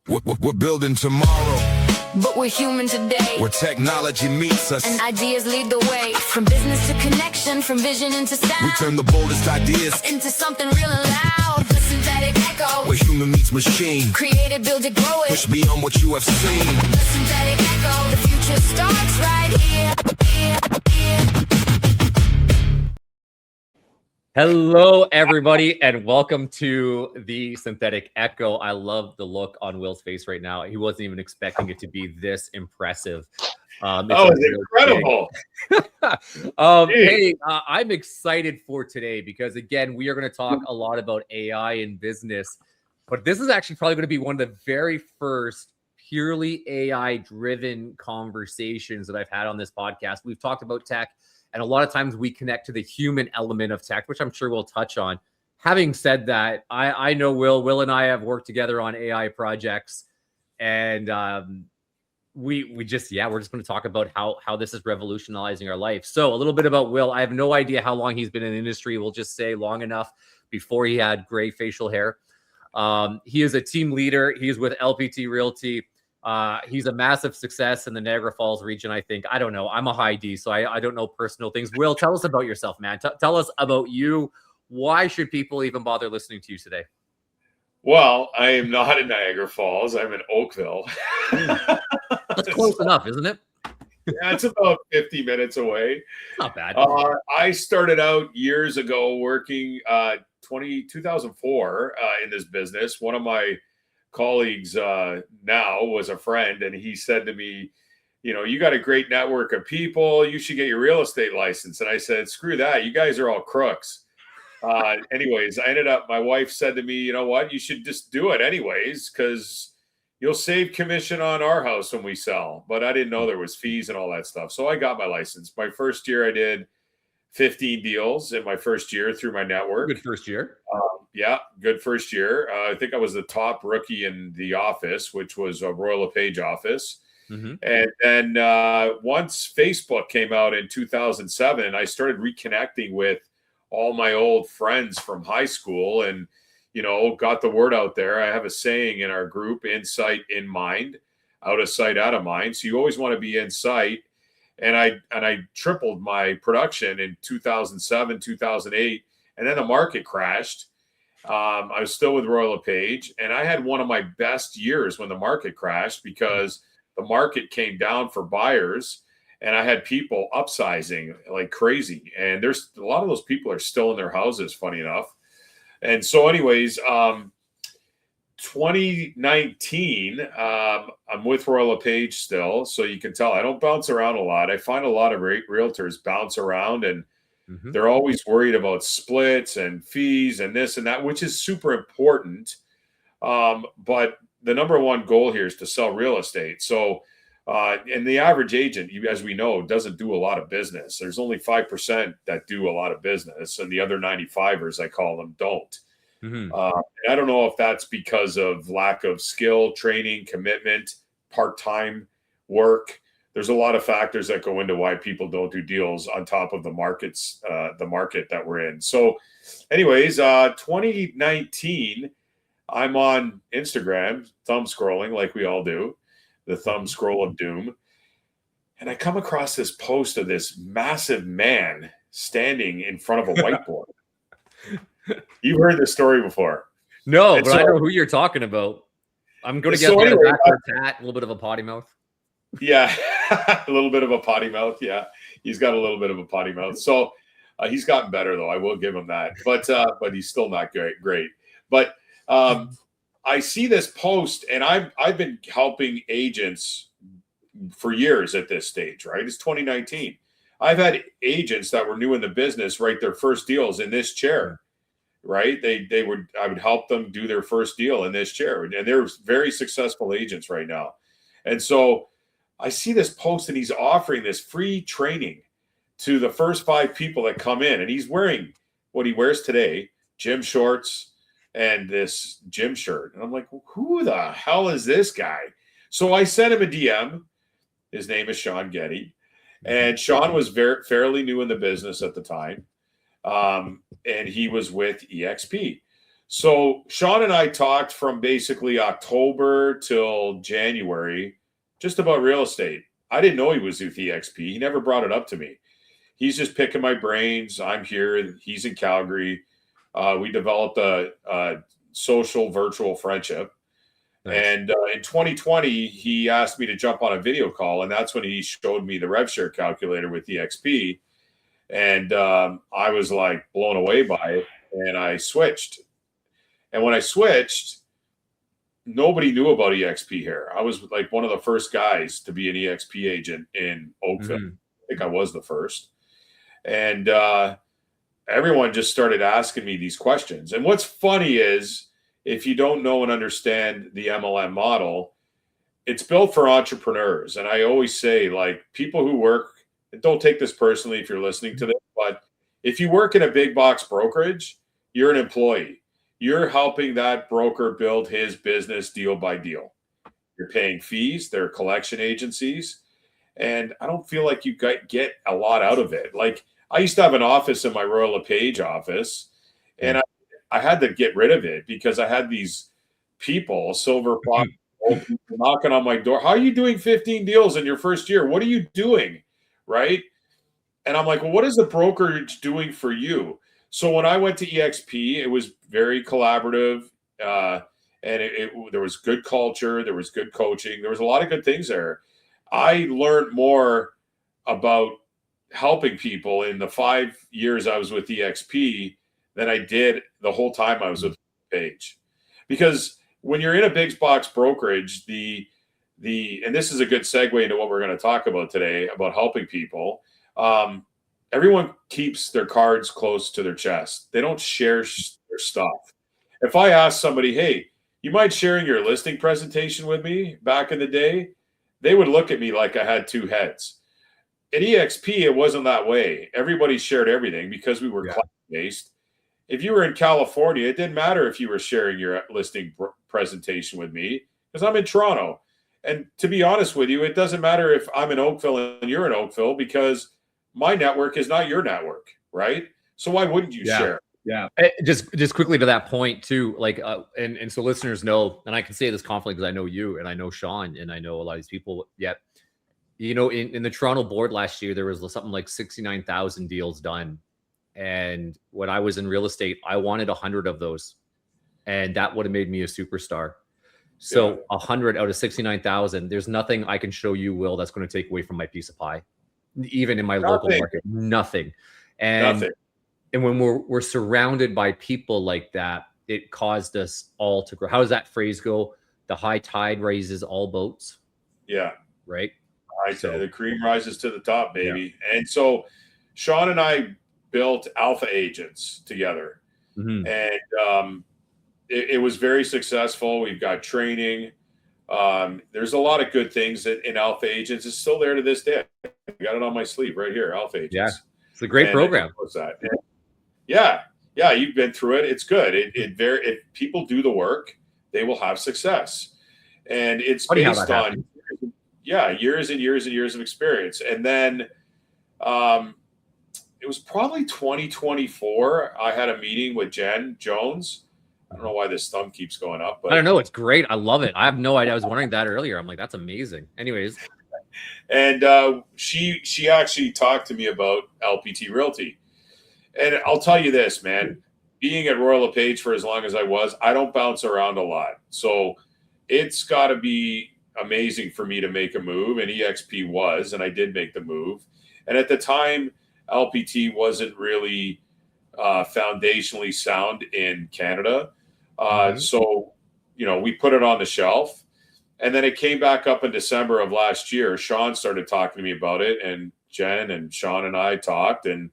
We're building tomorrow, but we're human today, where technology meets us and ideas lead the way. From business to connection, from vision into sound, we turn the boldest ideas into something real and loud. The synthetic echo, where human meets machine. Create it, build it, grow it, Push beyond what you have seen. The synthetic echo, the future starts right here. Hello, everybody, and welcome to the Synthetic Echo. I love the look on Will's face right now. He wasn't even expecting it to be this impressive. It's incredible. I'm excited for today because, again, we are going to talk a lot about AI in business, but this is actually probably going to be one of the very first purely AI-driven conversations that I've had on this podcast. We've talked about tech, and a lot of times we connect to the human element of tech, which I'm sure we'll touch on. Having said that, I know Will and I have worked together on AI projects, and we're just going to talk about how this is revolutionizing our life. So a little bit about Will. I have no idea how long he's been in the industry. We'll just say long enough before he had gray facial hair. He is a team leader. He is with LPT Realty. He's a massive success in the Niagara Falls region, I think. I don't know. I'm a high D, so I don't know personal things. Will, tell us about yourself, man. Tell us about you. Why should people even bother listening to you today? Well, I am not in Niagara Falls. I'm in Oakville. That's close enough, isn't it? Yeah, it's about 50 minutes away. Not bad. I started out years ago working 2004 in this business. One of my colleagues now was a friend, and he said to me, you got a great network of people. You should get your real estate license. And I said, screw that. You guys are all crooks. Anyways, my wife said to me, you know what, you should just do it anyways, because you'll save commission on our house when we sell. But I didn't know there was fees and all that stuff. So I got my license. My first year I did 15 deals in my first year through my network. Good first year. Yeah, good first year. I think I was the top rookie in the office, which was a Royal LePage office. Mm-hmm. And then once Facebook came out in 2007, I started reconnecting with all my old friends from high school and, got the word out there. I have a saying in our group, in sight, in mind, out of sight, out of mind. So you always want to be in sight. And I tripled my production in 2007, 2008. And then the market crashed. I was still with Royal LePage, and I had one of my best years when the market crashed because the market came down for buyers, and I had people upsizing like crazy. And there's a lot of those people are still in their houses, funny enough. And so anyways, 2019, I'm with Royal LePage still. So you can tell I don't bounce around a lot. I find a lot of realtors bounce around, and they're always worried about splits and fees and this and that, which is super important. But the number one goal here is to sell real estate. So, and the average agent, as we know, doesn't do a lot of business. There's only 5% that do a lot of business, and the other 95ers, I call them, don't. And I don't know if that's because of lack of skill, training, commitment, part-time work. There's a lot of factors that go into why people don't do deals on top of the market that we're in. So anyways, 2019, I'm on Instagram, thumb scrolling like we all do, the thumb scroll of doom. And I come across this post of this massive man standing in front of a whiteboard. You've heard this story before. No, but I know who you're talking about. I'm going to get a backward tat, a little bit of a potty mouth. Yeah, a little bit of a potty mouth. Yeah, he's got a little bit of a potty mouth. So he's gotten better, though. I will give him that. But he's still not great. But I see this post, and I've been helping agents for years at this stage, right? It's 2019. I've had agents that were new in the business write their first deals in this chair, right? I would help them do their first deal in this chair. And they're very successful agents right now. And so I see this post, and he's offering this free training to the first 5 people that come in. And he's wearing what he wears today, gym shorts and this gym shirt. And I'm like, well, who the hell is this guy? So I sent him a DM. His name is Sean Getty. And Sean was fairly new in the business at the time. And he was with EXP. So Sean and I talked from basically October till January, just about real estate. I didn't know he was with EXP. He never brought it up to me. He's just picking my brains. I'm here. He's in Calgary. We developed a social virtual friendship. Nice. And in 2020, he asked me to jump on a video call. And that's when he showed me the rev share calculator with EXP. And I was like blown away by it. And I switched. And when I switched, nobody knew about EXP here. I was like one of the first guys to be an EXP agent in Oakville. I think I was the first. And everyone just started asking me these questions. And what's funny is, if you don't know and understand the MLM model, it's built for entrepreneurs. And I always say, like, people who work, and don't take this personally if you're listening to this, but if you work in a big box brokerage, you're an employee. You're helping that broker build his business deal by deal. You're paying fees. They're collection agencies. And I don't feel like you get a lot out of it. Like, I used to have an office in my Royal LePage office, and I had to get rid of it because I had these people, silver fox, knocking on my door. How are you doing 15 deals in your first year? What are you doing? Right? And I'm like, well, what is the brokerage doing for you? So when I went to EXP, it was very collaborative, and there was good culture. There was good coaching. There was a lot of good things there. I learned more about helping people in the 5 years I was with EXP than I did the whole time I was with Page. Because when you're in a big box brokerage, and this is a good segue into what we're going to talk about today about helping people. Everyone keeps their cards close to their chest. They don't share their stuff. If I ask somebody, hey, you mind sharing your listing presentation with me back in the day? They would look at me like I had two heads. At EXP, it wasn't that way. Everybody shared everything because we were class-based. If you were in California, it didn't matter if you were sharing your listing presentation with me because I'm in Toronto. And to be honest with you, it doesn't matter if I'm in Oakville and you're in Oakville because my network is not your network, right? So why wouldn't you share? Yeah. Just quickly to that point too, like, and so listeners know, and I can say this confidently because I know you and I know Sean and I know a lot of these people. Yet, you know, in the Toronto board last year, there was something like 69,000 deals done. And when I was in real estate, I wanted 100 of those, and that would have made me a superstar. So 100 out of 69,000, there's nothing I can show you, Will, that's going to take away from my piece of pie, even in my local market. Nothing. And when we're surrounded by people like that, it caused us all to grow. How does that phrase go? The high tide raises all boats. Yeah. Right. The cream rises to the top, baby. Yeah. And so Sean and I built alpha agents together. And it was very successful. We've got training. There's a lot of good things in alpha agents. It's still there to this day. I got it on my sleeve right here, alpha agents. Yeah, it's a great program. Yeah, you've been through it. It's good. If people do the work, they will have success. And it's based on years and years and years of experience. And then it was probably 2024. I had a meeting with Jen Jones. I don't know why this thumb keeps going up, but I don't know. It's great. I love it. I have no idea. I was wondering that earlier. I'm like, that's amazing. Anyways. And she actually talked to me about LPT Realty. And I'll tell you this, man, being at Royal LePage for as long as I was, I don't bounce around a lot. So it's got to be amazing for me to make a move. And EXP was, and I did make the move. And at the time, LPT wasn't really foundationally sound in Canada. So, you know, we put it on the shelf. And then it came back up in December of last year. Sean started talking to me about it, and Jen and Sean and I talked, and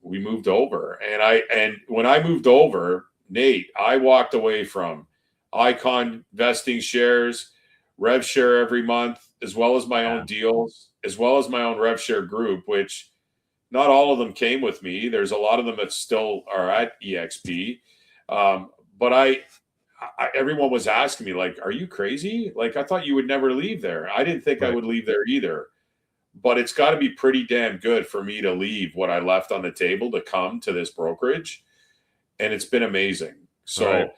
we moved over. And when I moved over, Nate, I walked away from Icon vesting shares, rev share every month, as well as my own deals, as well as my own rev share group, which not all of them came with me. There's a lot of them that still are at EXP. But everyone was asking me, like, are you crazy? Like, I thought you would never leave there. I didn't think I would leave there either. But it's got to be pretty damn good for me to leave what I left on the table to come to this brokerage. and it's been amazing. So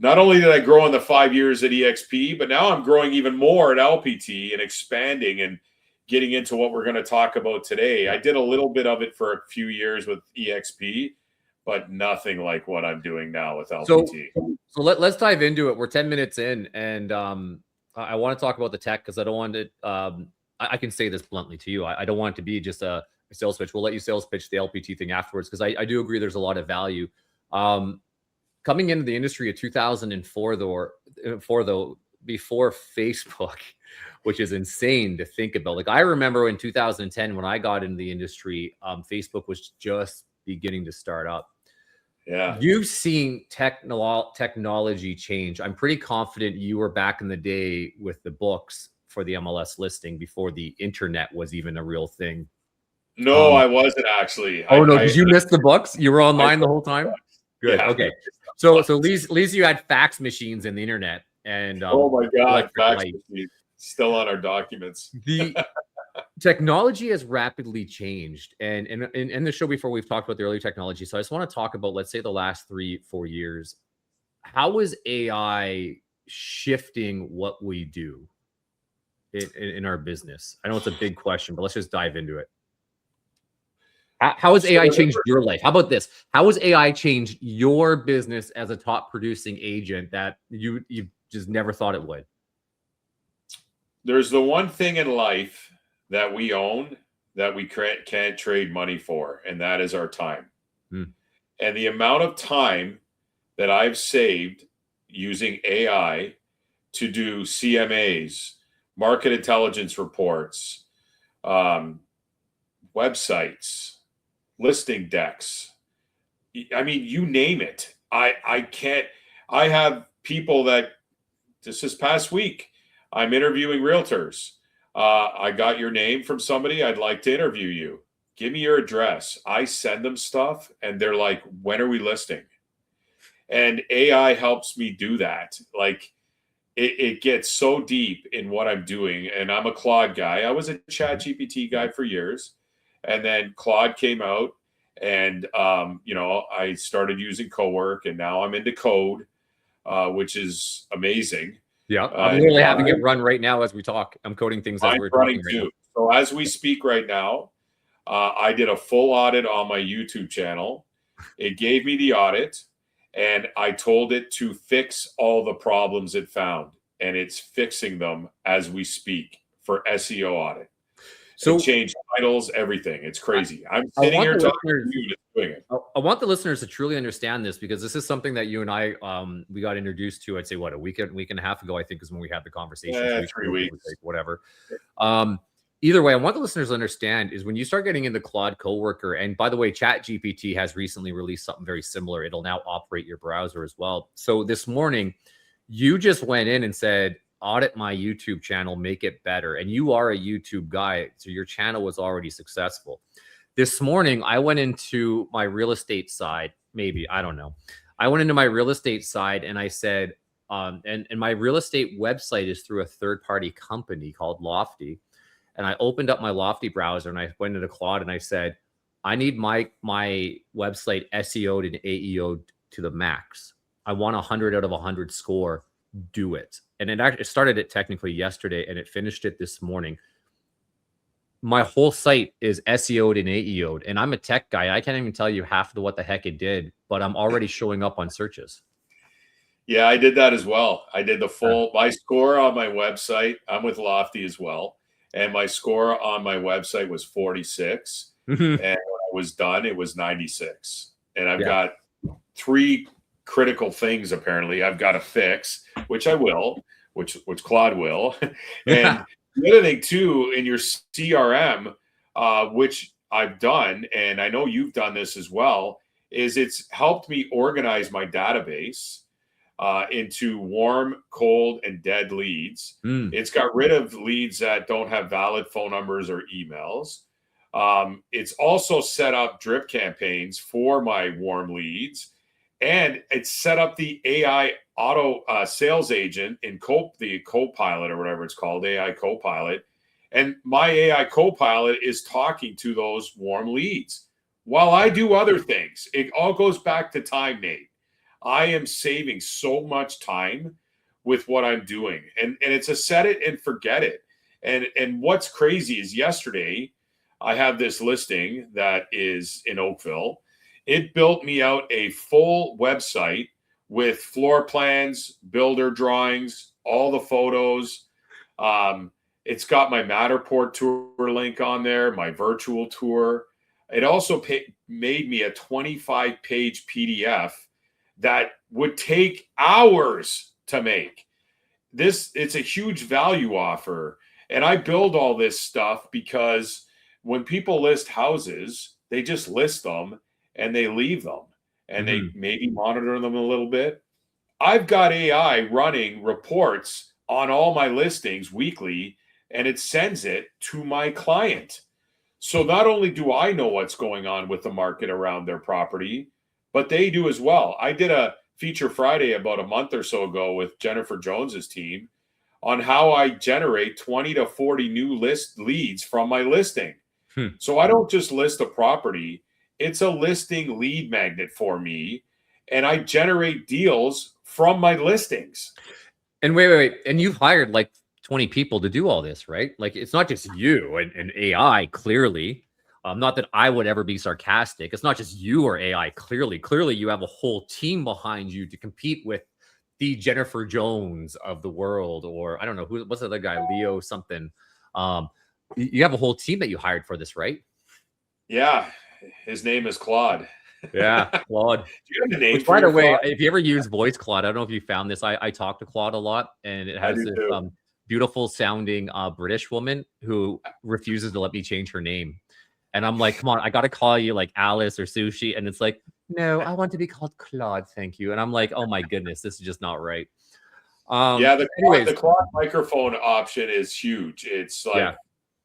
not only did I grow in the 5 years at EXP, but now I'm growing even more at LPT and expanding and getting into what we're going to talk about today. I did a little bit of it for a few years with EXP, but nothing like what I'm doing now with LPT. So let's dive into it. We're 10 minutes in, and I want to talk about the tech because I don't want it. I can say this bluntly to you. I don't want it to be just a sales pitch. We'll let you sales pitch the LPT thing afterwards because I do agree there's a lot of value. Coming into the industry of 2004, though, before Facebook, which is insane to think about. Like I remember in 2010 when I got into the industry, Facebook was just beginning to start up. Yeah. You've seen technology change. I'm pretty confident you were back in the day with the books for the MLS listing before the internet was even a real thing. No, I wasn't actually. Did you miss the books? You were online the whole time? Good. Yeah. Okay. So at least you had fax machines and the internet. And oh my God, fax machines still on our documents. The technology has rapidly changed. And in the show before, we've talked about the early technology. So I just want to talk about, let's say, the last 3-4 years. How is AI shifting what we do in our business? I know it's a big question, but let's just dive into it. How has AI changed your life? How about this? How has AI changed your business as a top producing agent that you just never thought it would? There's the one thing in life that we own that we can't trade money for, and that is our time. And the amount of time that I've saved using AI to do CMAs, market intelligence reports, websites, listing decks. I mean, you name it. I have people that just this past week, I'm interviewing realtors. I got your name from somebody. I'd like to interview you. Give me your address. I send them stuff and they're like, when are we listing? And AI helps me do that. Like it gets so deep in what I'm doing. And I'm a Claude guy. I was a ChatGPT guy for years. And then Claude came out and, I started using Cowork and now I'm into code, which is amazing. Yeah. I'm literally having it run right now as we talk. I'm coding things as we're talking right now. So as we speak right now, I did a full audit on my YouTube channel. It gave me the audit and I told it to fix all the problems it found. And it's fixing them as we speak for SEO audit. So it changed titles, everything. It's crazy. I'm sitting here talking to you just doing it. I want the listeners to truly understand this because this is something that you and I, we got introduced to, I'd say, a week and a half ago, I think is when we had the conversation. 3 weeks. Whatever. Either way, I want the listeners to understand is when you start getting into Claude Coworker, and by the way, ChatGPT has recently released something very similar. It'll now operate your browser as well. So this morning, you just went in and said, audit my YouTube channel, make it better. And you are a YouTube guy, so your channel was already successful. This morning, I went into my real estate side, maybe, I don't know. I went into my real estate side and I said, and my real estate website is through a third-party company called Lofty. And I opened up my Lofty browser and I went into Claude and I said, I need my website SEO'd and AEO'd to the max. I want 100 out of 100 score. Do it. And it started it technically yesterday and it finished it this morning. My whole site is SEO'd and AEO'd, and I'm a tech guy. I can't even tell you half of what the heck it did, but I'm already showing up on searches. Yeah, I did that as well. I did the full, my score on my website. I'm with Lofty as well. And my score on my website was 46. And when I was done, it was 96. And I've got 3 critical things apparently I've got to fix, which I will, which Claude will. And the other thing too, in your CRM, which I've done, and I know you've done this as well, is it's helped me organize my database into warm, cold, and dead leads. It's got rid of leads that don't have valid phone numbers or emails. It's also set up drip campaigns for my warm leads. And it's set up the AI auto sales agent in the Copilot or whatever it's called, AI Copilot. And my AI Copilot is talking to those warm leads while I do other things. It all goes back to time, Nate. I am saving so much time with what I'm doing. And it's a set it and forget it. And what's crazy is yesterday, I have this listing that is in Oakville. It built me out a full website with floor plans, builder drawings, all the photos. It's got my Matterport tour link on there, my virtual tour. It also made me a 25-page PDF that would take hours to make. It's a huge value offer. And I build all this stuff because when people list houses, they just list them and they leave them and they maybe monitor them a little bit. I've got AI running reports on all my listings weekly, and it sends it to my client. So not only do I know what's going on with the market around their property, but they do as well. I did a Feature Friday about a month or so ago with Jennifer Jones's team on how I generate 20 to 40 new leads from my listing. So I don't just list a property. It's a listing lead magnet for me, and I generate deals from my listings. And wait. And you've hired like 20 people to do all this, right? Like, it's not just you and AI, clearly. Not that I would ever be sarcastic. It's not just you or AI, clearly. Clearly, you have a whole team behind you to compete with the Jennifer Jones of the world, or I don't know, what's the other guy, Leo something. You have a whole team that you hired for this, right? Yeah. His name is Claude. Yeah, Claude. Do you have a name? Which, by the way, if you ever use voice Claude, I don't know if you found this. I talk to Claude a lot, and it has this beautiful sounding British woman who refuses to let me change her name. And I'm like, come on, I got to call you like Alice or Sushi. And it's like, no, I want to be called Claude. Thank you. And I'm like, oh my goodness, this is just not right. The Claude microphone option is huge. It's like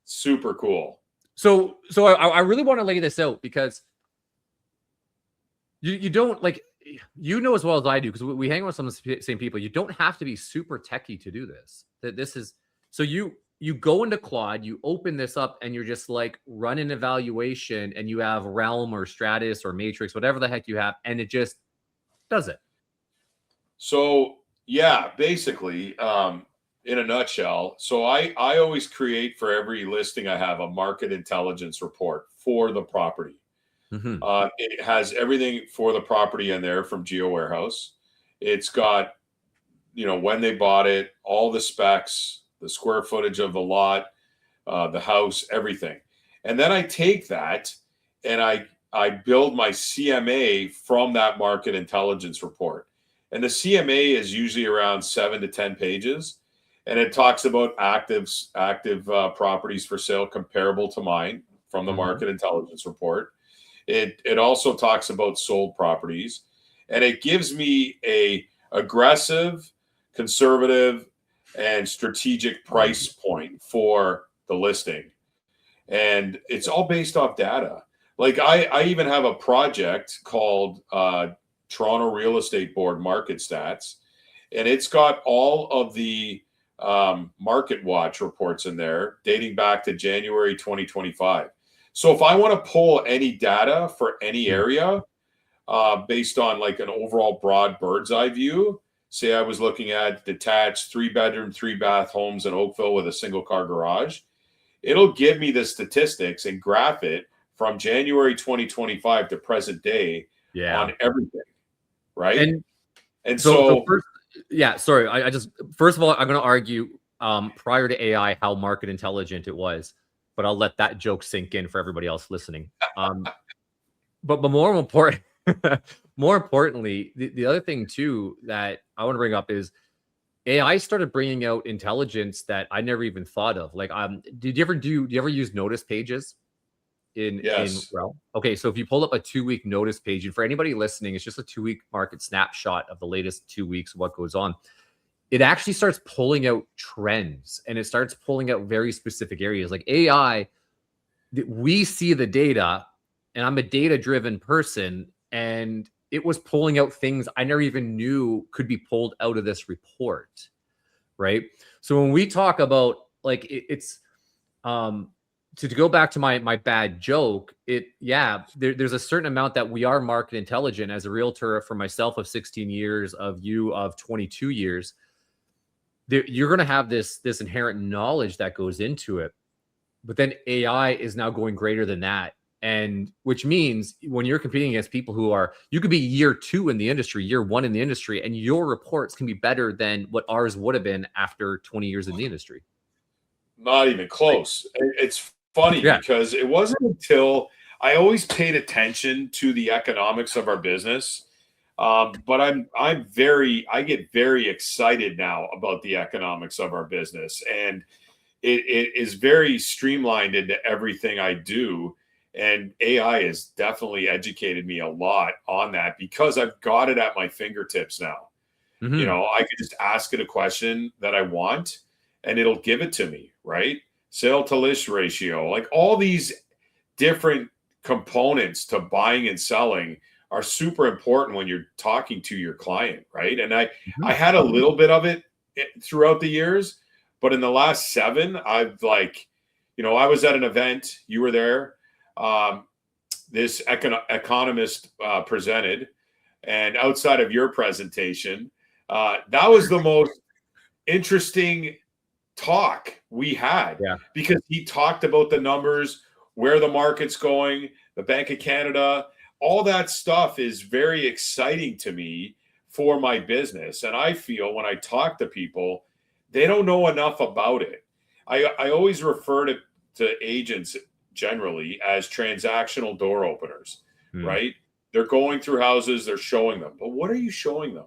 super cool. So I really want to lay this out because you don't, like, you know as well as I do, because we hang with some of the same people. You don't have to be super techie to do this. This is so you go into Claude, you open this up, and you're just like, run an evaluation, and you have Realm or Stratus or Matrix, whatever the heck you have, and it just does it. So yeah, basically, in a nutshell, so I always create for every listing I have a market intelligence report for the property. It has everything for the property in there from Geo Warehouse. It's got, when they bought it, all the specs, the square footage of the lot, the house, everything. And then I take that and I build my CMA from that market intelligence report. And the CMA is usually around 7 to 10 pages. And it talks about active properties for sale comparable to mine from the market intelligence report. It also talks about sold properties, and it gives me a aggressive, conservative, and strategic price point for the listing. And it's all based off data. Like I even have a project called Toronto Real Estate Board Market Stats, and it's got all of the Market Watch reports in there dating back to January 2025. So if I want to pull any data for any area based on like an overall broad bird's eye view, say I was looking at detached 3-bedroom, 3-bath homes in Oakville with a single car garage, it'll give me the statistics and graph it from January 2025 to present day on everything. Right. And so first, sorry. I just, first of all, I'm going to argue prior to AI how market intelligent it was, but I'll let that joke sink in for everybody else listening. But more important, more importantly, the other thing too that I want to bring up is AI started bringing out intelligence that I never even thought of. Like, do you ever use notice pages in Realm? Okay, so if you pull up a 2-week notice page, and for anybody listening, it's just a 2-week market snapshot of the latest 2 weeks of what goes on. It actually starts pulling out trends, and it starts pulling out very specific areas. Like AI, we see the data, and I'm a data-driven person, and it was pulling out things I never even knew could be pulled out of this report, right? So when we talk about, like, it's to go back to my bad joke, there's a certain amount that we are market intelligent as a realtor. For myself of 16 years, of you of 22 years, you're going to have this inherent knowledge that goes into it. But then AI is now going greater than that. And which means when you're competing against people you could be year 2 in the industry, year 1 in the industry, and your reports can be better than what ours would have been after 20 years in the industry. Not even close. It's funny because it wasn't until I always paid attention to the economics of our business. But I get very excited now about the economics of our business, and it is very streamlined into everything I do. And AI has definitely educated me a lot on that because I've got it at my fingertips now. Mm-hmm. You know, I could just ask it a question that I want and it'll give it to me, right? Sale to list ratio, like all these different components to buying and selling are super important when you're talking to your client, right? And I had a little bit of it throughout the years, but in the last 7, I've I was at an event, you were there. This economist presented, and outside of your presentation, that was the most interesting talk we had because he talked about the numbers, where the market's going, the Bank of Canada, all that stuff is very exciting to me for my business. And I feel when I talk to people, they don't know enough about it. I always refer to agents generally as transactional door openers, right? They're going through houses, they're showing them. But what are you showing them?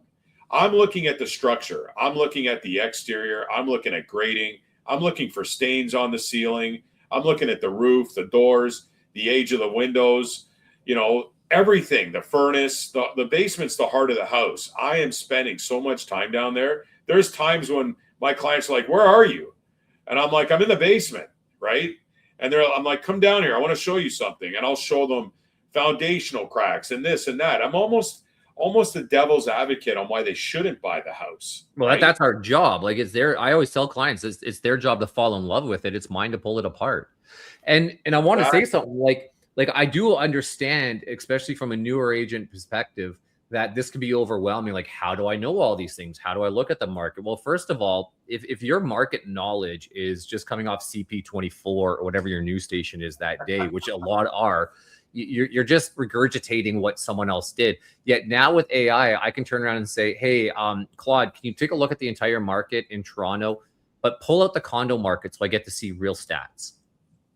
I'm looking at the structure. I'm looking at the exterior. I'm looking at grading. I'm looking for stains on the ceiling. I'm looking at the roof, the doors, the age of the windows, everything, the furnace, the basement's the heart of the house. I am spending so much time down there. There's times when my clients are like, "Where are you?" And I'm like, "I'm in the basement," right? And I'm like, "Come down here. I want to show you something." And I'll show them foundational cracks and this and that. I'm almost the devil's advocate on why they shouldn't buy the house. Well, right? that's our job. Like I always tell clients, it's their job to fall in love with it. It's mine to pull it apart. And I want to say something like I do understand, especially from a newer agent perspective, that this can be overwhelming. Like, how do I know all these things? How do I look at the market? Well, first of all, if your market knowledge is just coming off CP24 or whatever your news station is that day, which a lot are, you're just regurgitating what someone else did. Yet now with AI, I can turn around and say, "Hey, Claude, can you take a look at the entire market in Toronto, but pull out the condo market so I get to see real stats,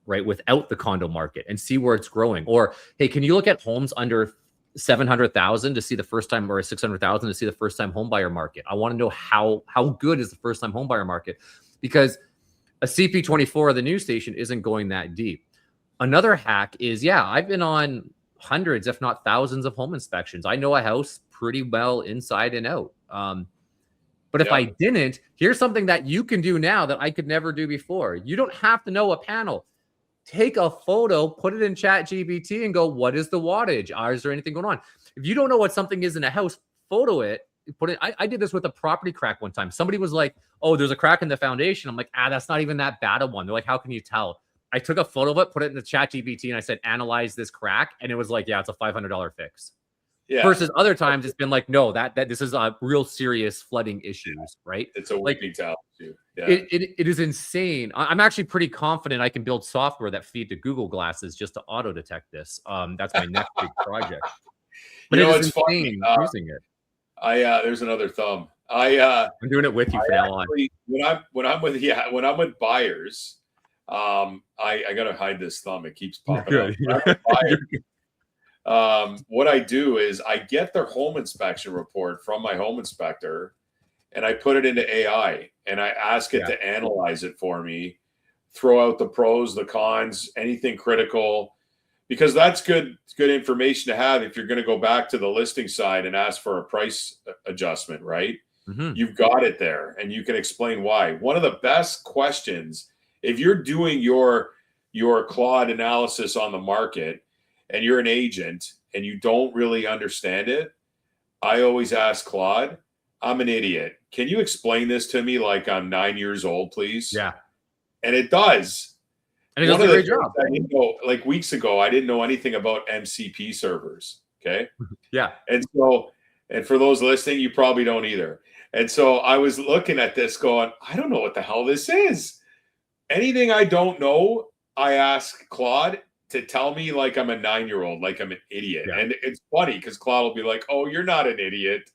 right, without the condo market and see where it's growing?" Or, "Hey, can you look at homes under 700,000 to see the first time, or 600,000 to see the first time home buyer market? I want to know how good is the first time home buyer market," because a CP24 of the news station isn't going that deep. Another hack is, I've been on hundreds, if not thousands, of home inspections. I know a house pretty well inside and out. But if I didn't, here's something that you can do now that I could never do before. You don't have to know a panel. Take a photo, put it in ChatGPT and go, "What is the wattage? Is there anything going on?" If you don't know what something is in a house, photo it, put it. I did this with a property crack one time. Somebody was like, "Oh, there's a crack in the foundation." I'm like, that's not even that bad a one. They're like, "How can you tell?" I took a photo of it, put it in the ChatGPT, and I said, "Analyze this crack." And it was like, it's a $500 fix. Yeah. Versus other times, it's been like, "No, that this is a real serious flooding issues," right? It's a weeping towel too. Yeah. It is insane. I'm actually pretty confident I can build software that feed to Google Glasses just to auto detect this. That's my next big project. But it's funny using it. There's another thumb. I'm doing it with you for now on. When I'm with buyers. I gotta hide this thumb. It keeps popping up. What I do is I get their home inspection report from my home inspector and I put it into AI and I ask it to analyze it for me, throw out the pros, the cons, anything critical, because that's good information to have if you're going to go back to the listing side and ask for a price adjustment, right? Mm-hmm. You've got it there and you can explain why. One of the best questions, if you're doing your Claude analysis on the market and you're an agent and you don't really understand it, I always ask Claude, "I'm an idiot. Can you explain this to me like I'm 9 years old, please?" Yeah. And it does. And it does a great job. I didn't know, like weeks ago, I didn't know anything about MCP servers. Okay. Yeah. And so, and for those listening, you probably don't either. And so I was looking at this going, I don't know what the hell this is. Anything I don't know, I ask Claude to tell me like I'm a 9-year-old, like I'm an idiot. Yeah. And it's funny because Claude will be like, oh, you're not an idiot.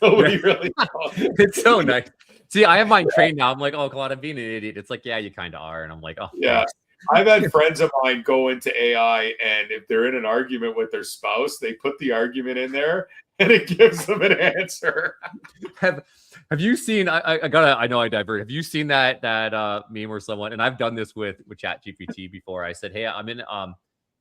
Nobody really knows. It's so nice. See, I have mine trained now. I'm like, oh, Claude, I'm being an idiot. It's like, yeah, you kind of are. And I'm like, oh, Yeah. thanks. I've had friends of mine go into AI, and if they're in an argument with their spouse, they put the argument in there and it gives them an answer. Have you seen? I know I divert. Have you seen that meme or someone? And I've done this with ChatGPT before. I said, hey, I'm in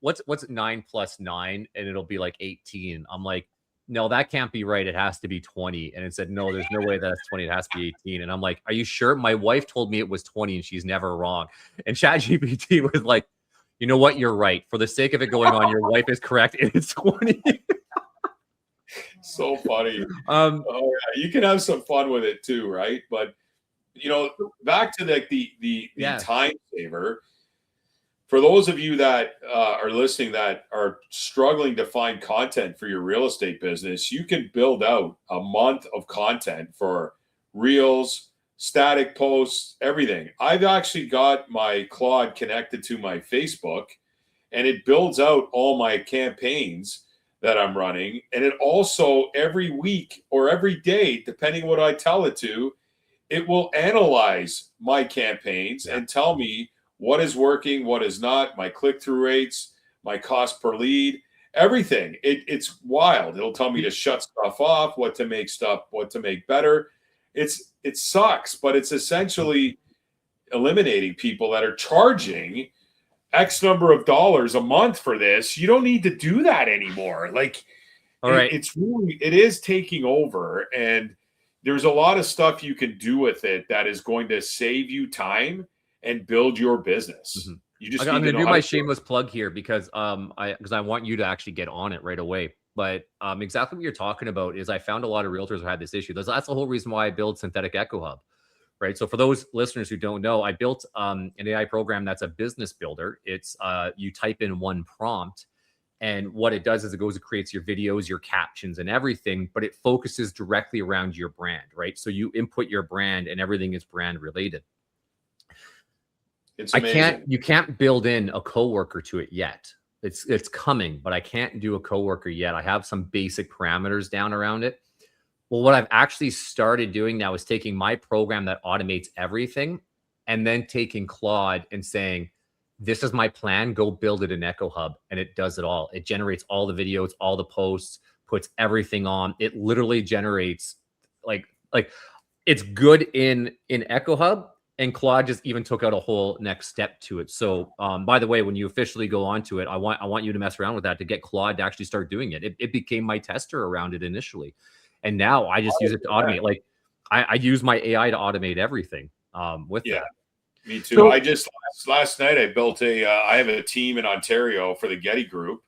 what's 9 plus 9, and it'll be like 18. I'm like, no, that can't be right. It has to be 20. And it said, no, there's no way that's 20. It has to be 18. And I'm like, are you sure? My wife told me it was 20 and she's never wrong. And ChatGPT was like, you know what? You're right. For the sake of it going on, your wife is correct. And it's 20. So funny. Oh, yeah. You can have some fun with it too, right? But back to the time saver. For those of you that are listening that are struggling to find content for your real estate business, you can build out a month of content for reels, static posts, everything. I've actually got my Claude connected to my Facebook, and it builds out all my campaigns that I'm running. And it also every week or every day, depending what I tell it to, it will analyze my campaigns and tell me what is working, what is not, my click-through rates, my cost per lead, everything. It's wild. It'll tell me to shut stuff off, what to make better. It sucks, but it's essentially eliminating people that are charging X number of dollars a month for this. You don't need to do that anymore. Like, all right. It is taking over, and there's a lot of stuff you can do with it that is going to save you time and build your business. Mm-hmm. You just I'm going to do my shameless plug here because I want you to actually get on it right away. But exactly what you're talking about is I found a lot of realtors who had this issue. That's the whole reason why I built Synthetic Echo Hub, right? So for those listeners who don't know, I built an AI program that's a business builder. It's you type in one prompt, and what it does is it goes and creates your videos, your captions, and everything, but it focuses directly around your brand, right? So you input your brand, and everything is brand related. It's amazing. You can't build in a coworker to it yet. It's coming, but I can't do a coworker yet. I have some basic parameters down around it. Well, what I've actually started doing now is taking my program that automates everything and then taking Claude and saying, this is my plan, go build it in Echo Hub. And it does it all. It generates all the videos, all the posts, puts everything on. It literally generates like it's good in Echo Hub. And Claude just even took out a whole next step to it. So, by the way, when you officially go onto it, I want you to mess around with that to get Claude to actually start doing it. It became my tester around it initially, and now I just use it to automate. Like I use my AI to automate everything with that. Me too. So, I just last night I built I have a team in Ontario for the Getty Group.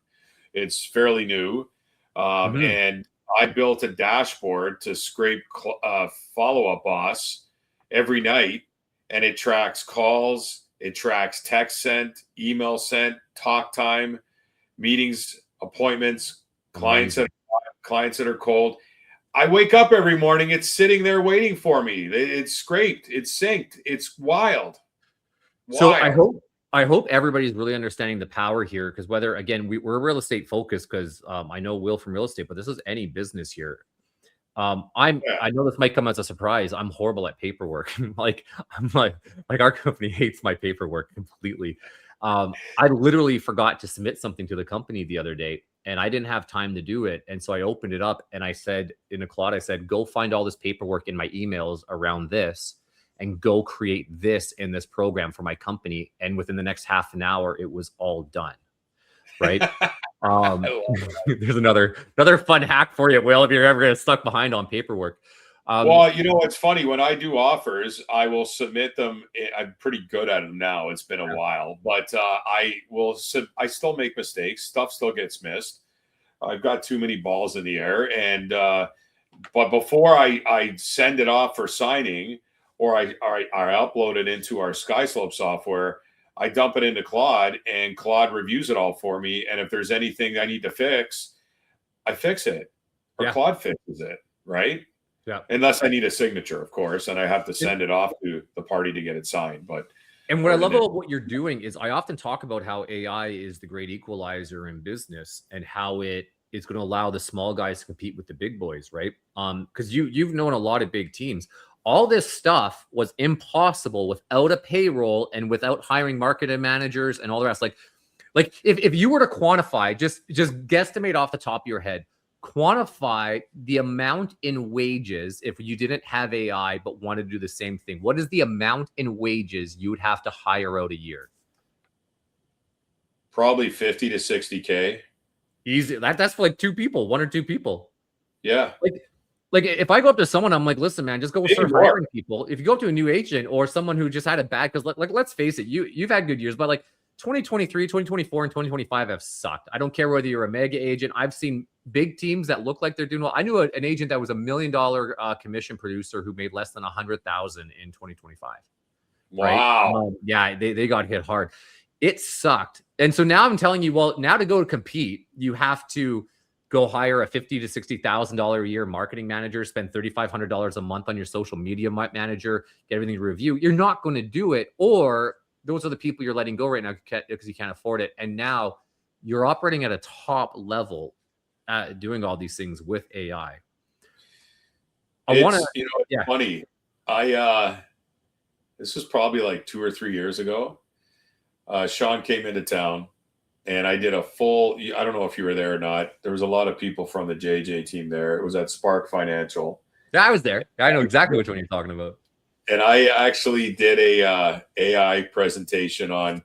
It's fairly new, and I built a dashboard to scrape follow-up boss every night. And it tracks calls, it tracks text sent, email sent, talk time, meetings, appointments, clients that are cold. I wake up every morning, it's sitting there waiting for me. It's scraped, it's synced, it's wild. So I hope everybody's really understanding the power here, because whether again we're real estate focused, because I know Will from real estate, but this is any business here. I know this might come as a surprise. I'm horrible at paperwork. like our company hates my paperwork completely. I literally forgot to submit something to the company the other day, and I didn't have time to do it. And so I opened it up and I said in a Claude, I said, go find all this paperwork in my emails around this and go create this in this program for my company. And within the next half an hour, it was all done. Right. There's another fun hack for you, Will, if you're ever stuck behind on paperwork. Well, it's funny when I do offers, I will submit them. I'm pretty good at them now. It's been a while, but I still make mistakes. Stuff still gets missed. I've got too many balls in the air. And, but before I send it off for signing, or I upload it into our SkySlope software, I dump it into Claude, and Claude reviews it all for me. And if there's anything I need to fix, I fix it, or Claude fixes it, right? Yeah. Unless I need a signature, of course, and I have to send it off to the party to get it signed. But and what I love about what you're doing is I often talk about how AI is the great equalizer in business and how it is going to allow the small guys to compete with the big boys, right? Because you've known a lot of big teams. All this stuff was impossible without a payroll and without hiring marketing managers and all the rest. Like if you were to quantify, just guesstimate off the top of your head, quantify the amount in wages if you didn't have AI but wanted to do the same thing. What is the amount in wages you would have to hire out a year? Probably 50 to 60K. Easy. That's for like two people, one or two people. Yeah. Like if I go up to someone, I'm like, listen, man, just go start hiring people. If you go up to a new agent or someone who just had a bad, because like let's face it, you've had good years, but like 2023, 2024, and 2025 have sucked. I don't care whether you're a mega agent. I've seen big teams that look like they're doing well. I knew an agent that was $1 million commission producer who made less than 100,000 in 2025. Wow. Right? Yeah, they got hit hard. It sucked. And so now I'm telling you, well, now to go to compete, you have to go hire a $50,000 to $60,000 a year marketing manager, spend $3,500 a month on your social media manager, get everything to review. You're not going to do it, or those are the people you're letting go right now because you can't afford it. And now you're operating at a top level, doing all these things with AI. It's funny. This was probably like 2 or 3 years ago. Sean came into town, and I did a full, I don't know if you were there or not. There was a lot of people from the JJ team there. It was at Spark Financial. Yeah, I was there. I know exactly which one you're talking about. And I actually did a AI presentation on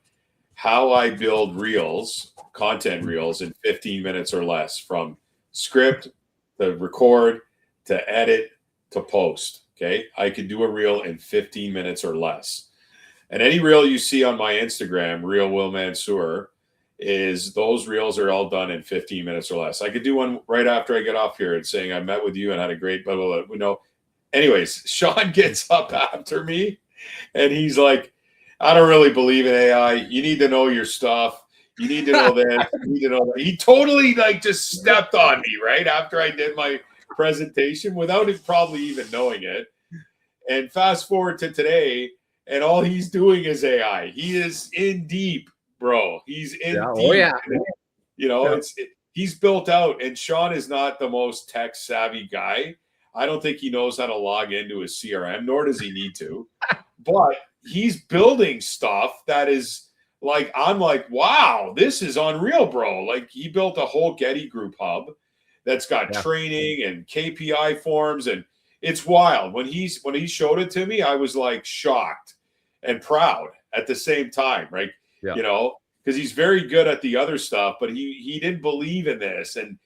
how I build reels, content reels, in 15 minutes or less, from script to record to edit to post. Okay. I could do a reel in 15 minutes or less. And any reel you see on my Instagram, Real Will Mansour, those reels are all done in 15 minutes or less. I could do one right after I get off here and saying I met with you and had a great blah, blah, blah. We know. Anyways, Sean gets up after me and he's like, I don't really believe in AI. You need to know your stuff. You need to know this. You need to know that. He totally just stepped on me right after I did my presentation without it probably even knowing it. And fast forward to today, and all he's doing is AI. He is in deep, bro. He's in deep. Oh, yeah. He's built out, and Sean is not the most tech savvy guy. I don't think he knows how to log into his CRM, nor does he need to. But he's building stuff that is like, I'm like, wow, this is unreal, bro. Like, he built a whole Getty Group hub that's got training and KPI forms, and it's wild. When he showed it to me, I was like shocked and proud at the same time, right? Yeah. Because he's very good at the other stuff, but he didn't believe in this. And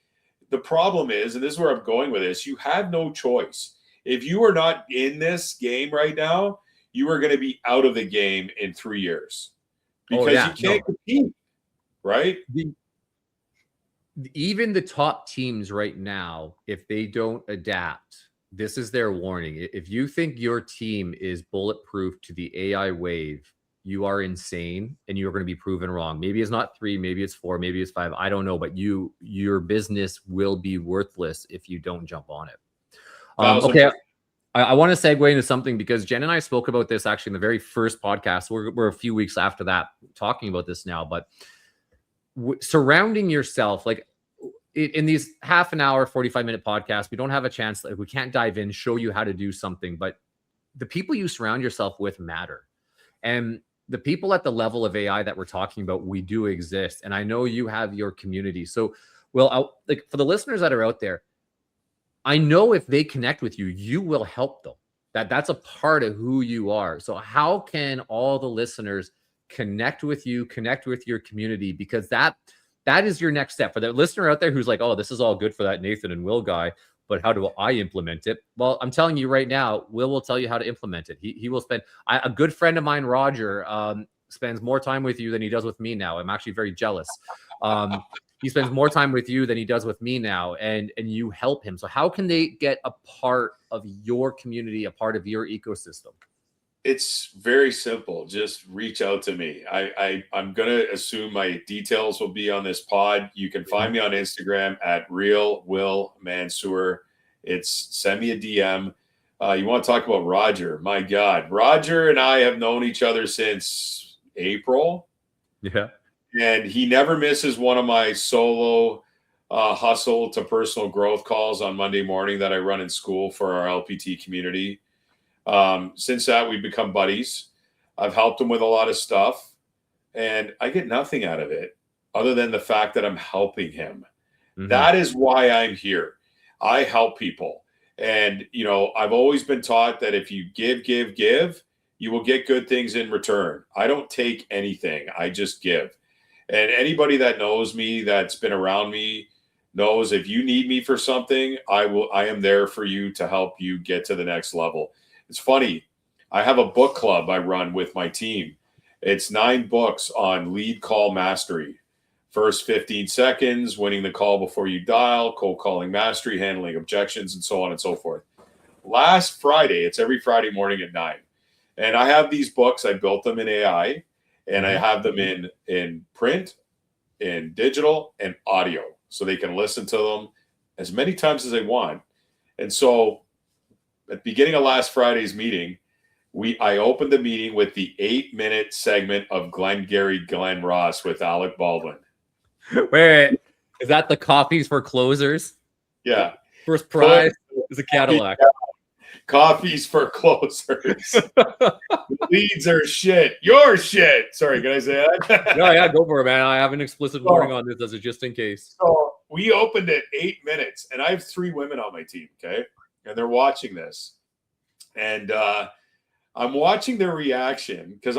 the problem is, and this is where I'm going with this, you have no choice. If you are not in this game right now, you are going to be out of the game in 3 years because you can't compete, right? Even the top teams right now, if they don't adapt, this is their warning. If you think your team is bulletproof to the AI wave, you are insane and you're going to be proven wrong. Maybe it's not 3, maybe it's 4, maybe it's 5. I don't know, but your business will be worthless if you don't jump on it. Okay. I want to segue into something because Jen and I spoke about this actually in the very first podcast. We're a few weeks after that talking about this now, but surrounding yourself, like in these half an hour, 45-minute podcasts, we don't have a chance. Like, we can't dive in, show you how to do something, but the people you surround yourself with matter. And the people at the level of AI that we're talking about, we do exist. And I know you have your community. So, like for the listeners that are out there, I know if they connect with you, you will help them. That's a part of who you are. So how can all the listeners connect with you, connect with your community? Because that is your next step. For the listener out there who's like, oh, this is all good for that Nathan and Will guy, but how do I implement it? Well, I'm telling you right now, Will tell you how to implement it. He will spend, a good friend of mine, Roger, spends more time with you than he does with me now. I'm actually very jealous. He spends more time with you than he does with me now, and you help him. So how can they get a part of your community, a part of your ecosystem? It's very simple. Just reach out to me. I'm gonna assume my details will be on this pod. You can find me on Instagram at Real Will Mansour. Send me a DM. You want to talk about Roger? My God, Roger and I have known each other since April. Yeah. And he never misses one of my solo hustle to personal growth calls on Monday morning that I run in school for our LPT community. Since that, we've become buddies. I've helped him with a lot of stuff, and I get nothing out of it other than the fact that I'm helping him. Mm-hmm. That is why I'm here. I help people. And, I've always been taught that if you give, you will get good things in return. I don't take anything. I just give. And anybody that knows me, that's been around me, knows if you need me for something, I am there for you to help you get to the next level. It's funny. I have a book club I run with my team. It's 9 books on lead call mastery. First 15 seconds, winning the call before you dial, cold calling mastery, handling objections, and so on and so forth. Last Friday, it's every Friday morning at 9. And I have these books. I built them in AI, and I have them in print, in digital, and audio, so they can listen to them as many times as they want. And so at the beginning of last Friday's meeting, I opened the meeting with the 8-minute segment of Glenn Ross with Alec Baldwin. Wait, is that the coffees for closers? Yeah. First prize is a Cadillac. Coffees for closers. Leads are shit. Your shit. Sorry, can I say that? No, yeah, go for it, man. I have an explicit warning on this as a just in case. So we opened at 8 minutes, and I have 3 women on my team, okay? And they're watching this. And I'm watching their reaction because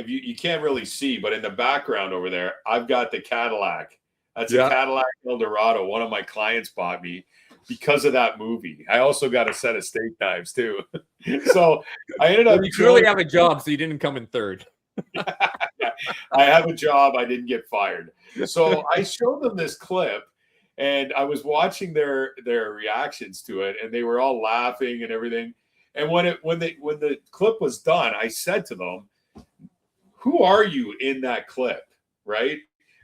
you can't really see, but in the background over there, I've got the Cadillac. That's a Cadillac Eldorado. One of my clients bought me because of that movie. I also got a set of steak knives too. So I ended up. You clearly have a job, so you didn't come in third. I have a job. I didn't get fired. So I showed them this clip, and I was watching their reactions to it, and they were all laughing and everything. And when the clip was done, I said to them, "Who are you in that clip? Right?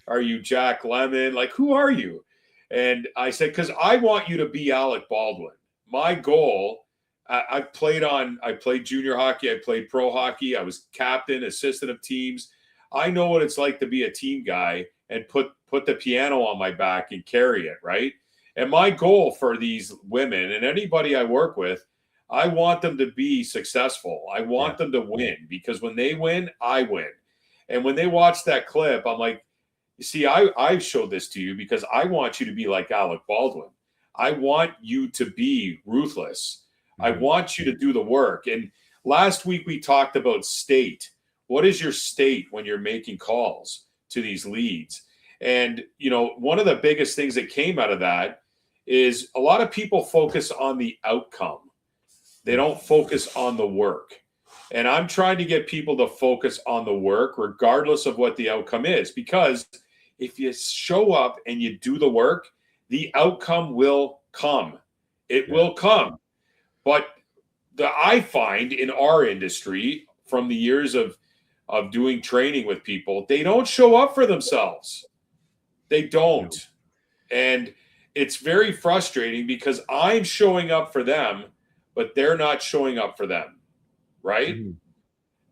Are you Jack Lemmon? Like, who are you?" And I said, "Because I want you to be Alec Baldwin. My goal." I played junior hockey. I played pro hockey. I was captain, assistant of teams. I know what it's like to be a team guy and put the piano on my back and carry it, right? And my goal for these women and anybody I work with, I want them to be successful. I want them to win, because when they win, I win. And when they watch that clip, I'm like, you see, I showed this to you because I want you to be like Alec Baldwin. I want you to be ruthless. I want you to do the work. And last week we talked about state. What is your state when you're making calls to these leads? And, one of the biggest things that came out of that is a lot of people focus on the outcome. They don't focus on the work. And I'm trying to get people to focus on the work regardless of what the outcome is, because if you show up and you do the work, the outcome will come. It will come. But I find in our industry, from the years of doing training with people, they don't show up for themselves. They don't. And it's very frustrating because I'm showing up for them, but they're not showing up for them, right?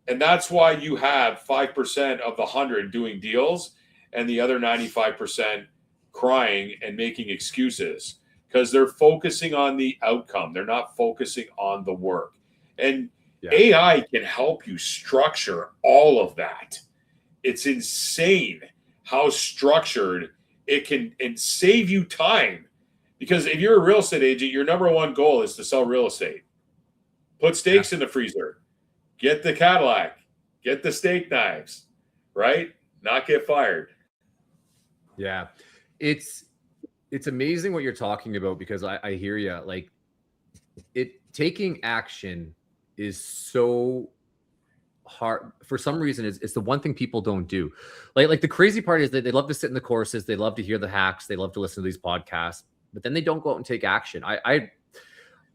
And that's why you have 5% of the 100 doing deals and the other 95% crying and making excuses, because they're focusing on the outcome. They're not focusing on the work. And AI can help you structure all of that. It's insane how structured it can, and save you time. Because if you're a real estate agent, your number one goal is to sell real estate. Put steaks in the freezer. Get the Cadillac. Get the steak knives, right? Not get fired. Yeah. It's amazing what you're talking about, because I hear you. Like, taking action is so hard. For some reason, it's the one thing people don't do. Like the crazy part is that they love to sit in the courses. They love to hear the hacks. They love to listen to these podcasts, but then they don't go out and take action.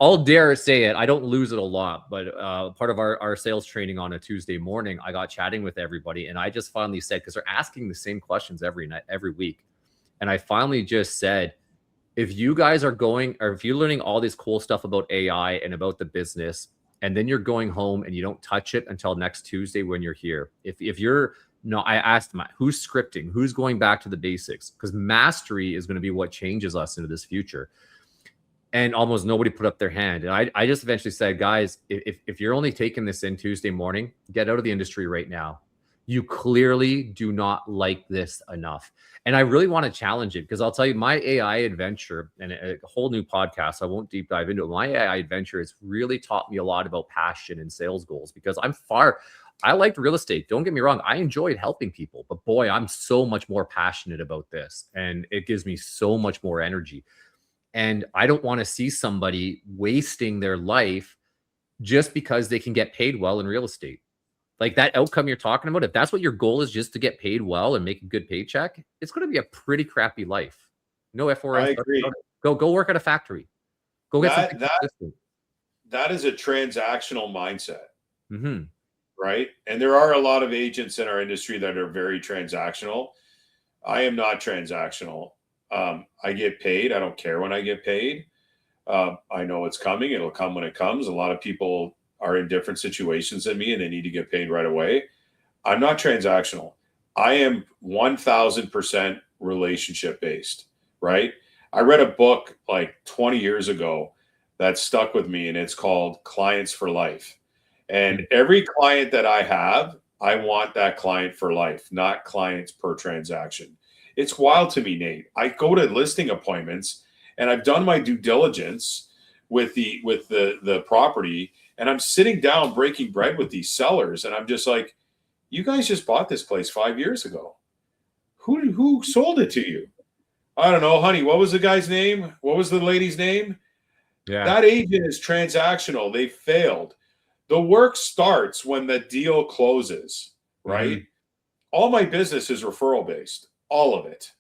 I'll dare say it. I don't lose it a lot, but part of our sales training on a Tuesday morning, I got chatting with everybody, and I just finally said, because they're asking the same questions every night, every week, and I finally just said, if you guys are going, or if you're learning all this cool stuff about AI and about the business, and then you're going home and you don't touch it until next Tuesday when you're here, if you're no, I asked them, who's scripting, who's going back to the basics, because mastery is going to be what changes us into this future. And almost nobody put up their hand. And I just eventually said, guys, if you're only taking this in Tuesday morning, get out of the industry right now. You clearly do not like this enough. And I really want to challenge it, because I'll tell you, my AI adventure, and a whole new podcast, I won't deep dive into it. My AI adventure has really taught me a lot about passion and sales goals, because I liked real estate. Don't get me wrong. I enjoyed helping people, but boy, I'm so much more passionate about this, and it gives me so much more energy. And I don't want to see somebody wasting their life just because they can get paid well in real estate. Like that outcome you're talking about, if that's what your goal is, just to get paid well and make a good paycheck, it's going to be a pretty crappy life. No FRS. I agree. Go work at a factory. Go get something consistent. That is a transactional mindset. Mm-hmm. Right? And there are a lot of agents in our industry that are very transactional. I am not transactional. I get paid. I don't care when I get paid. I know it's coming. It'll come when it comes. A lot of people are in different situations than me, and they need to get paid right away. I'm not transactional. I am 1000% relationship based, right? I read a book like 20 years ago that stuck with me, and it's called Clients for Life. And every client that I have, I want that client for life, not clients per transaction. It's wild to me, Nate. I go to listing appointments, and I've done my due diligence with the property, and I'm sitting down breaking bread with these sellers, and I'm just like, you guys just bought this place 5 years ago. Who sold it to you? I don't know, honey. What was the guy's name? What was the lady's name? Yeah. That agent is transactional. They failed. The work starts when the deal closes, right? Mm-hmm. All my business is referral based, all of it.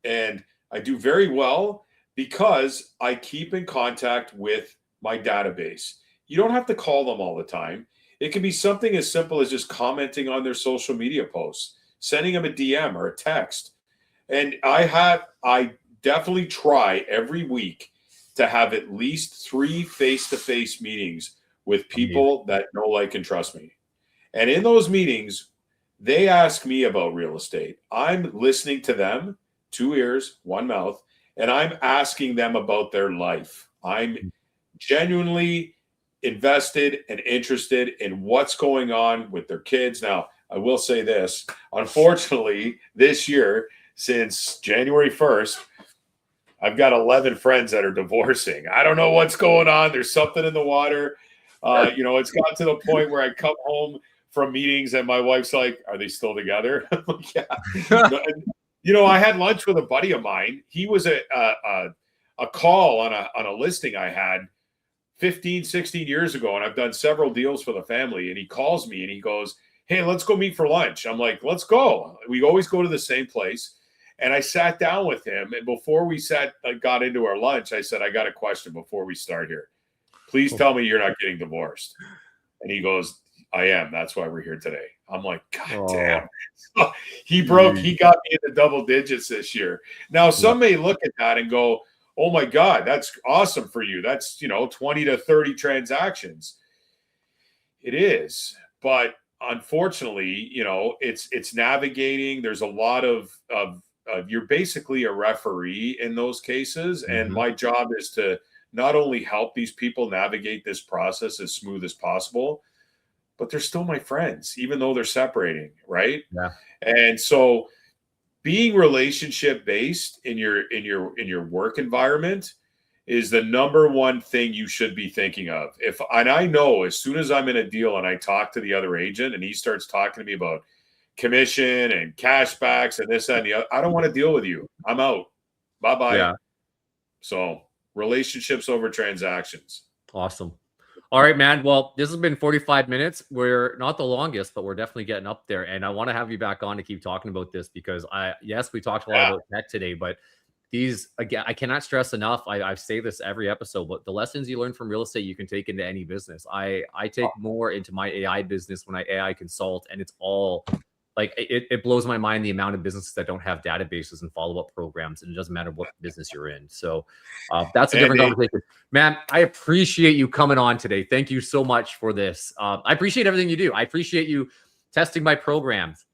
And I do very well because I keep in contact with my database. You don't have to call them all the time. It can be something as simple as just commenting on their social media posts, sending them a DM or a text. And I definitely try every week to have at least 3 face-to-face meetings with people that know, like, and trust me. And in those meetings, they ask me about real estate. I'm listening to them, 2 ears, 1 mouth, and I'm asking them about their life. I'm genuinely invested and interested in what's going on with their kids. Now, I will say this. Unfortunately, this year, since January 1st, I've got 11 friends that are divorcing. I don't know what's going on. There's something in the water. It's got to the point where I come home from meetings and my wife's like, are they still together? Yeah. I had lunch with a buddy of mine. He was a call on a listing I had 15, 16 years ago. And I've done several deals for the family. And he calls me and he goes, hey, let's go meet for lunch. I'm like, let's go. We always go to the same place. And I sat down with him. And before we got into our lunch, I said, I got a question before we start here. Please tell me you're not getting divorced. And he goes, I am. That's why we're here today. I'm like, God damn. So he got me into double digits this year. Now, some may look at that and go, oh my God, that's awesome for you. That's, 20 to 30 transactions. It is. But unfortunately, it's navigating. There's a lot of you're basically a referee in those cases. Mm-hmm. And my job is to not only help these people navigate this process as smooth as possible, but they're still my friends, even though they're separating, right? Yeah. And so being relationship based in your work environment is the number one thing you should be thinking of. And I know as soon as I'm in a deal and I talk to the other agent and he starts talking to me about commission and cashbacks and this and the other, I don't want to deal with you. I'm out. Bye-bye. Yeah. So relationships over transactions. Awesome. All right, man. Well, this has been 45 minutes. We're not the longest, but we're definitely getting up there. And I want to have you back on to keep talking about this because we talked a lot about tech today, but these, again, I cannot stress enough. I say this every episode, but the lessons you learn from real estate, you can take into any business. I take more into my AI business when I AI consult, and it's all like, it blows my mind the amount of businesses that don't have databases and follow-up programs, and it doesn't matter what business you're in. So that's a different conversation. Man, I appreciate you coming on today. Thank you so much for this. I appreciate everything you do. I appreciate you testing my programs.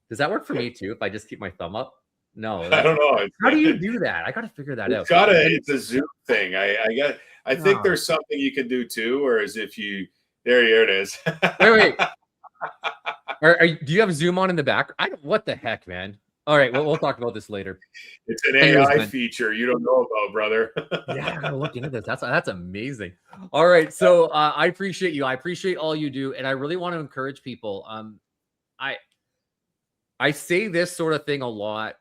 Does that work for me too, if I just keep my thumb up? No, I don't know. How do you do that? I got to figure that out. It's a Zoom thing. I think there's something you can do too, or as if you, here it is. wait. Do you have Zoom on in the back? What the heck, man? All right, we'll talk about this later. It's an AI feature you don't know about, brother. Yeah, I gotta look into this. That's amazing. All right, so I appreciate you. I appreciate all you do, and I really want to encourage people. I say this sort of thing a lot,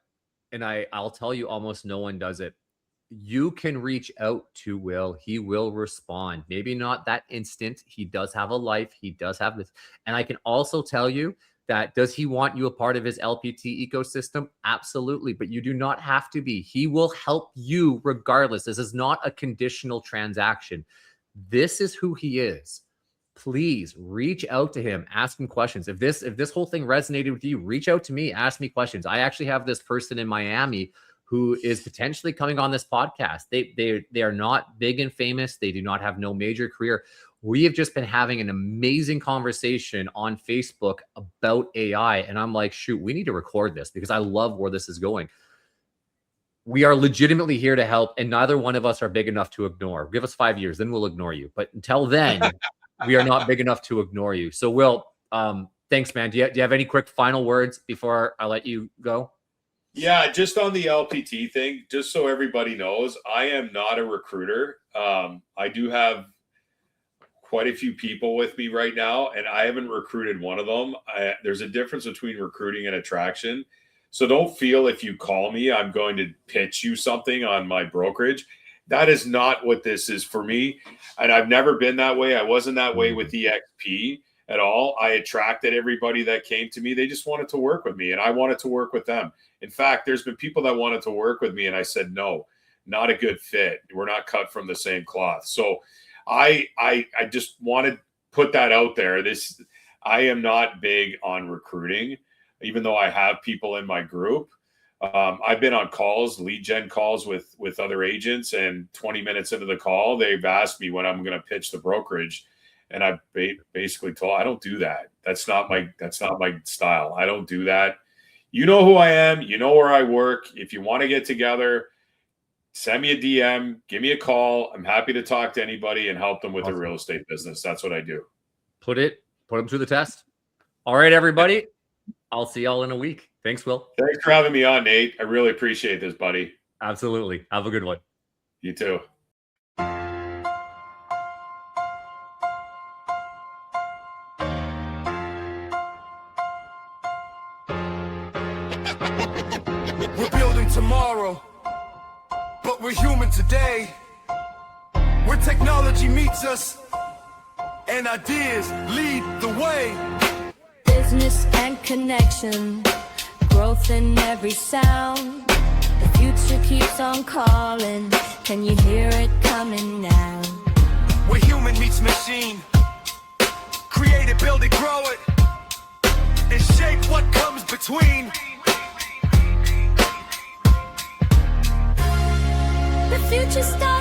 and I'll tell you, almost no one does it. You can reach out to Will. He will respond. Maybe not that instant. He does have a life. He does have this. And I can also tell you that, does he want you a part of his LPT ecosystem? Absolutely. But you do not have to be. He will help you regardless. This is not a conditional transaction. This is who he is. Please reach out to him, ask him questions. If this whole thing resonated with you, reach out to me, ask me questions. I actually have this person in Miami who is potentially coming on this podcast. They are not big and famous. They do not have no major career. We have just been having an amazing conversation on Facebook about AI. And I'm like, shoot, we need to record this because I love where this is going. We are legitimately here to help, and neither one of us are big enough to ignore. Give us 5 years, then we'll ignore you. But until then, we are not big enough to ignore you. So Will, thanks, man. Do you have any quick final words before I let you go? Yeah, just on the LPT thing, just so everybody knows, I am not a recruiter. I do have quite a few people with me right now, and I haven't recruited one of them. There's a difference between recruiting and attraction. So don't feel if you call me, I'm going to pitch you something on my brokerage. That is not what this is for me. And I've never been that way. I wasn't that way with EXP at all. I attracted everybody that came to me. They just wanted to work with me, and I wanted to work with them. In fact, there's been people that wanted to work with me, and I said, no, not a good fit. We're not cut from the same cloth. So I just want to put that out there. I am not big on recruiting, even though I have people in my group. I've been on calls, lead gen calls with other agents, and 20 minutes into the call, they've asked me when I'm going to pitch the brokerage. And I basically told, I don't do that. That's not my style. I don't do that. You know who I am. You know where I work. If you want to get together, send me a DM, give me a call. I'm happy to talk to anybody and help them with their real estate business. That's what I do. Put them through the test. All right, everybody. I'll see y'all in a week. Thanks, Will. Thanks for having me on, Nate. I really appreciate this, buddy. Absolutely. Have a good one. You too. We're building tomorrow, but we're human today. Where technology meets us and ideas lead the way. Business and connection, growth in every sound. The future keeps on calling. Can you hear it coming now? Where human meets machine. Create it, build it, grow it, and shape what comes between. The future starts